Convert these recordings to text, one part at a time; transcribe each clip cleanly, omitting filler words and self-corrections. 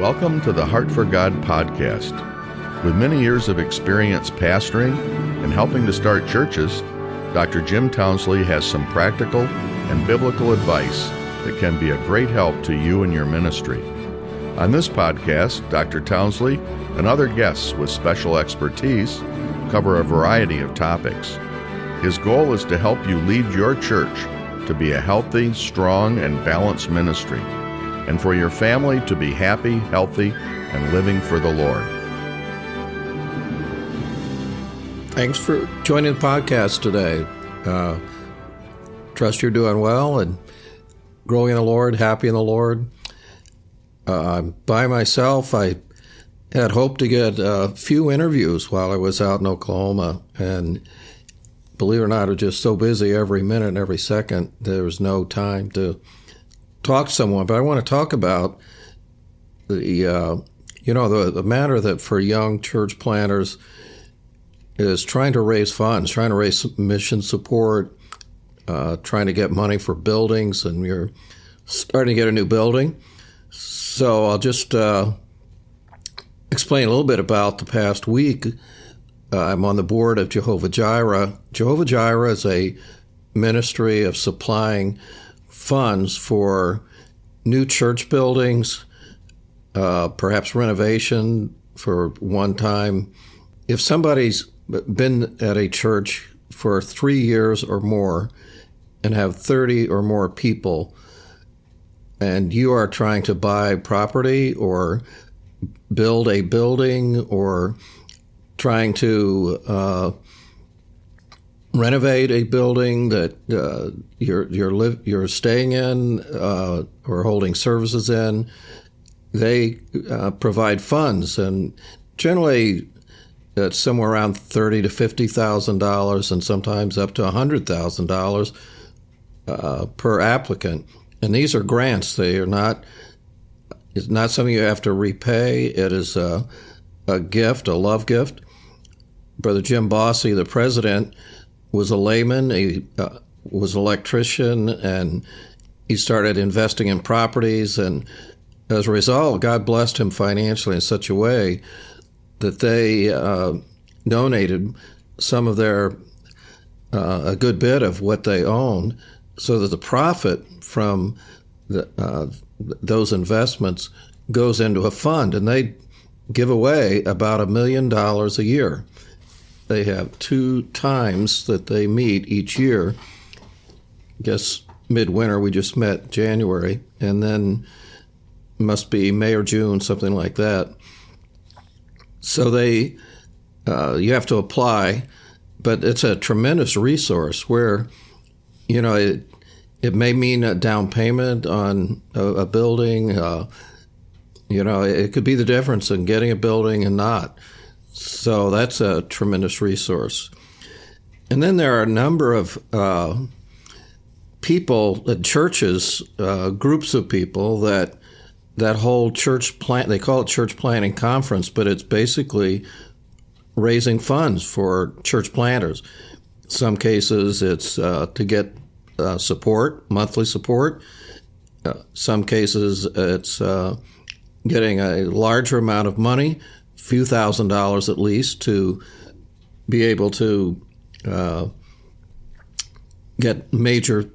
Welcome to the Heart for God podcast. With many years of experience pastoring and helping to start churches, Dr. Jim Townsley has some practical and biblical advice that can be a great help to you and your ministry. On this podcast, Dr. Townsley and other guests with special expertise cover a variety of topics. His goal is to help you lead your church to be a healthy, strong, and balanced ministry, and for your family to be happy, healthy, and living for the Lord. Thanks for joining the podcast today. Trust you're doing well and growing in the Lord, happy in the Lord. By myself, I had hoped to get a few interviews while I was out in Oklahoma, and believe it or not, I was just so busy every minute and every second, there was no time to talk to someone. But I want to talk about the matter that for young church planters is trying to raise funds, trying to raise mission support, trying to get money for buildings, and you're starting to get a new building. So I'll just explain a little bit about the past week. I'm on the board of Jehovah-Jireh. Jehovah-Jireh is a ministry of supplying funds for new church buildings, perhaps renovation for one time. If somebody's been at a church for 3 years or more and have 30 or more people, and you are trying to buy property or build a building or trying to renovate a building that you're staying in or holding services in, they provide funds, and generally it's somewhere around $30,000 to $50,000, and sometimes up to $100,000 per applicant. And these are grants. They are not. It's not something you have to repay. It is a gift, a love gift. Brother Jim Bosse, the president, was a layman. He was an electrician, and he started investing in properties. And as a result, God blessed him financially in such a way that they donated some of their, a good bit of what they owned, so that the profit from those investments goes into a fund, and they give away about $1 million a year. They have 2 times that they meet each year. I guess midwinter, we just met January, and then must be May or June, something like that. So they, you have to apply, but it's a tremendous resource where, it may mean a down payment on a building. It could be the difference in getting a building and not. So that's a tremendous resource. And then there are a number of people, churches, groups of people that hold they call it church planting conference, but it's basically raising funds for church planters. Some cases it's to get support, monthly support. Some cases it's getting a larger amount of money, a few $1,000s at least, to be able to get major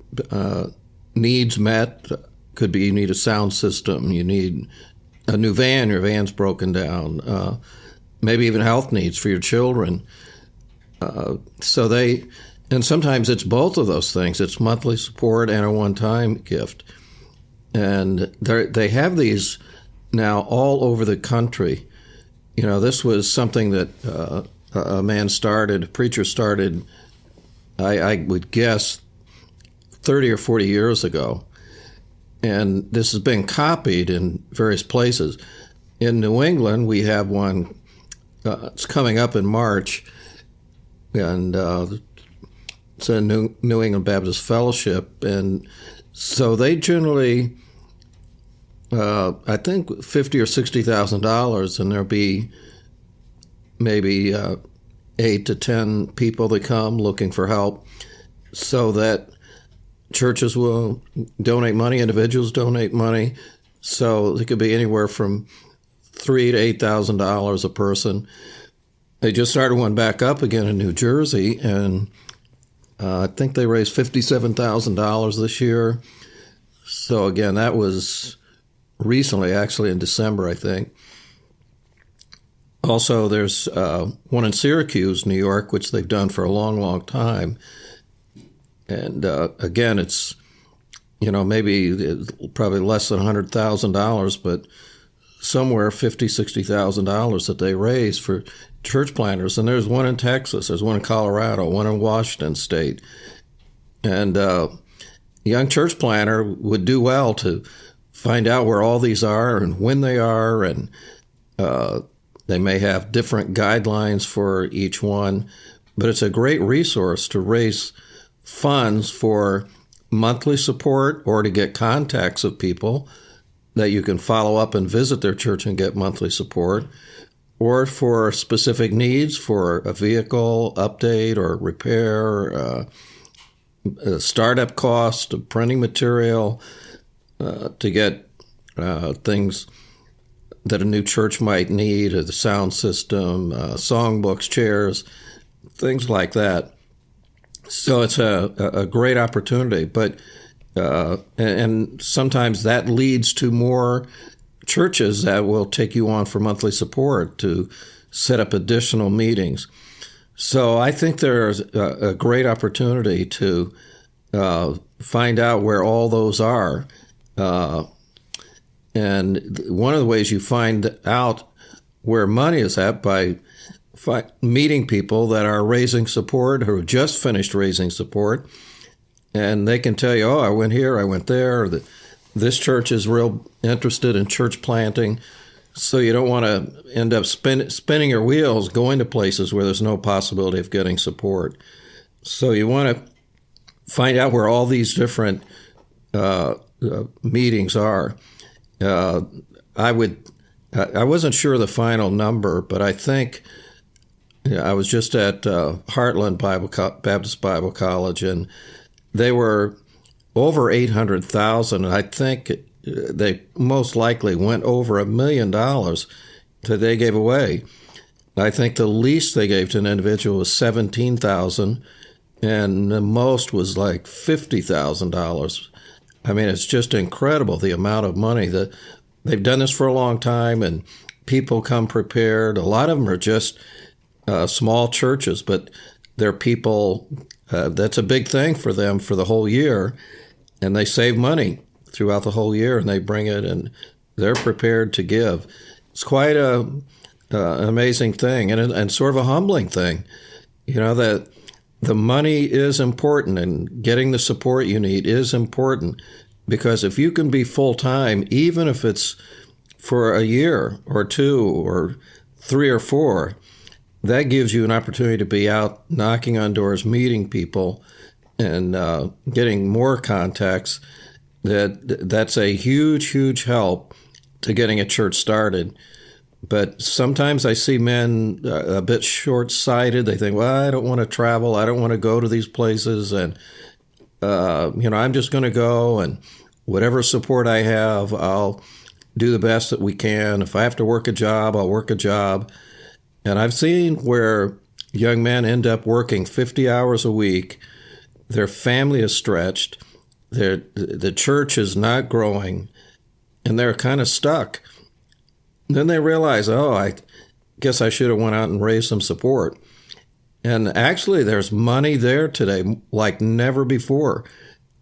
needs met. Could be you need a sound system, you need a new van, your van's broken down, maybe even health needs for your children. And sometimes it's both of those things. It's monthly support and a one-time gift. And they have these now all over the country. This was something that a preacher started, I would guess, 30 or 40 years ago. And this has been copied in various places. In New England, we have one, it's coming up in March, and it's a New England Baptist Fellowship. And so they generally, I think, $50,000 or $60,000, and there'll be maybe 8 to 10 people that come looking for help, so that churches will donate money, individuals donate money. So it could be anywhere from $3,000 to $8,000 a person. They just started one back up again in New Jersey, and I think they raised $57,000 this year. So again, that was recently, actually in December, I think. Also, there's one in Syracuse, New York, which they've done for a long, long time. And again, it's, maybe probably less than $100,000, but somewhere $50,000, $60,000 that they raise for church planters. And there's one in Texas, there's one in Colorado, one in Washington State. And a young church planter would do well to find out where all these are and when they are, and they may have different guidelines for each one, but it's a great resource to raise funds for monthly support or to get contacts of people that you can follow up and visit their church and get monthly support, or for specific needs for a vehicle update or repair, a startup cost of printing material, to get things that a new church might need, the sound system, songbooks, chairs, things like that. So it's a great opportunity, but and sometimes that leads to more churches that will take you on for monthly support to set up additional meetings. So I think there's a great opportunity to find out where all those are. And one of the ways you find out where money is at by meeting people that are raising support or just finished raising support, and they can tell you, oh, I went here, I went there, or this church is real interested in church planting. So you don't want to end up spinning your wheels going to places where there's no possibility of getting support. So you want to find out where all these different meetings are. I wasn't sure the final number, but I think I was just at Heartland Baptist Bible College, and they were over 800,000. I think they most likely went over $1 million that they gave away. I think the least they gave to an individual was $17,000, and the most was like $50,000. I mean, it's just incredible the amount of money that they've done this for a long time, and people come prepared. A lot of them are just small churches, but they're people, that's a big thing for them for the whole year, and they save money throughout the whole year, and they bring it, and they're prepared to give. It's quite an amazing thing, and sort of a humbling thing, that the money is important, and getting the support you need is important, because if you can be full-time, even if it's for a year or two or 3 or 4, that gives you an opportunity to be out knocking on doors, meeting people, and getting more contacts. That's a huge, huge help to getting a church started. But sometimes I see men a bit short-sighted. They think, well, I don't want to travel. I don't want to go to these places. And, I'm just going to go, and whatever support I have, I'll do the best that we can. If I have to work a job, I'll work a job. And I've seen where young men end up working 50 hours a week. Their family is stretched. The church is not growing, and they're kind of stuck. Then they realize, oh, I guess I should have went out and raised some support. And actually, there's money there today like never before.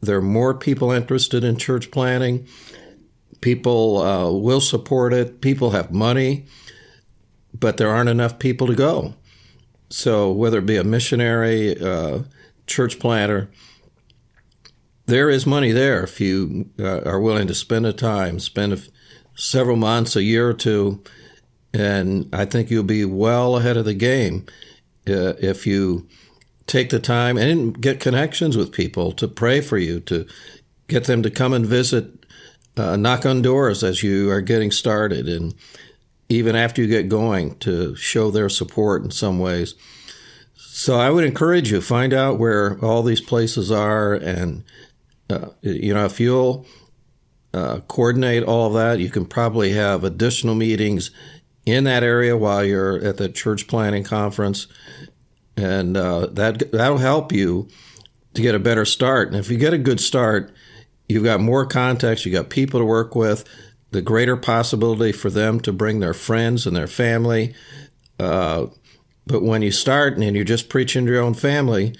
There are more people interested in church planting. People will support it. People have money, but there aren't enough people to go. So whether it be a missionary, church planter, there is money there if you are willing to spend the time, spend several months, a year or two, and I think you'll be well ahead of the game if you take the time and get connections with people to pray for you, to get them to come and visit, knock on doors as you are getting started, and even after you get going, to show their support in some ways. So I would encourage you, find out where all these places are, and if you'll coordinate all of that. You can probably have additional meetings in that area while you're at the church planning conference, and that'll help you to get a better start. And if you get a good start, you've got more contacts, you've got people to work with, the greater possibility for them to bring their friends and their family. But when you start and you're just preaching to your own family,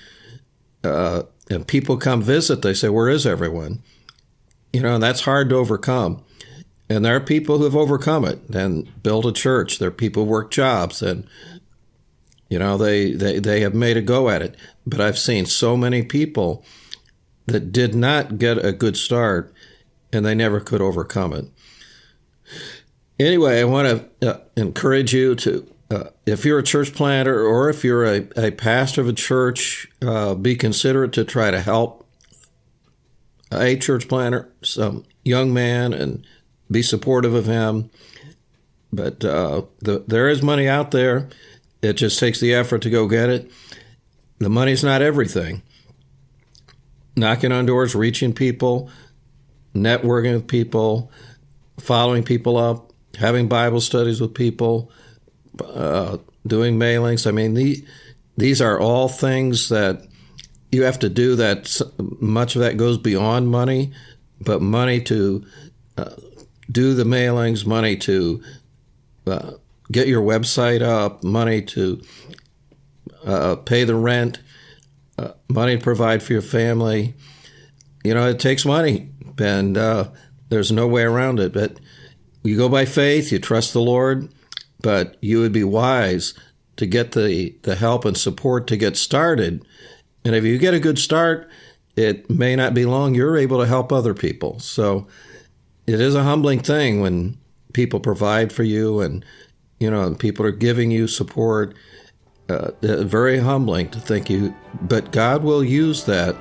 and people come visit, they say, "Where is everyone?" And that's hard to overcome. And there are people who have overcome it and built a church. There are people who work jobs, and they have made a go at it. But I've seen so many people that did not get a good start, and they never could overcome it. Anyway, I want to encourage you to, if you're a church planter or if you're a pastor of a church, be considerate to try to help a church planter, some young man, and be supportive of him. But there is money out there. It just takes the effort to go get it. The money's not everything. Knocking on doors, reaching people, networking with people, following people up, having Bible studies with people, doing mailings. I mean, these are all things that you have to do. That much of that goes beyond money, but money to do the mailings, money to get your website up, money to pay the rent, money to provide for your family. It takes money, and there's no way around it. But you go by faith, you trust the Lord, but you would be wise to get the help and support to get started. And if you get a good start, it may not be long, you're able to help other people. So it is a humbling thing when people provide for you and, people are giving you support. Very humbling to think but God will use that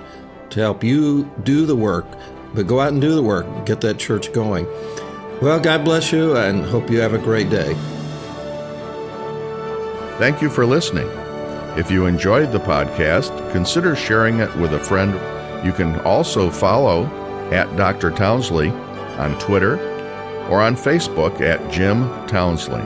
to help you do the work. But go out and do the work, get that church going. Well, God bless you, and hope you have a great day. Thank you for listening. If you enjoyed the podcast, consider sharing it with a friend. You can also follow at Dr. Townsley on Twitter or on Facebook at Jim Townsley.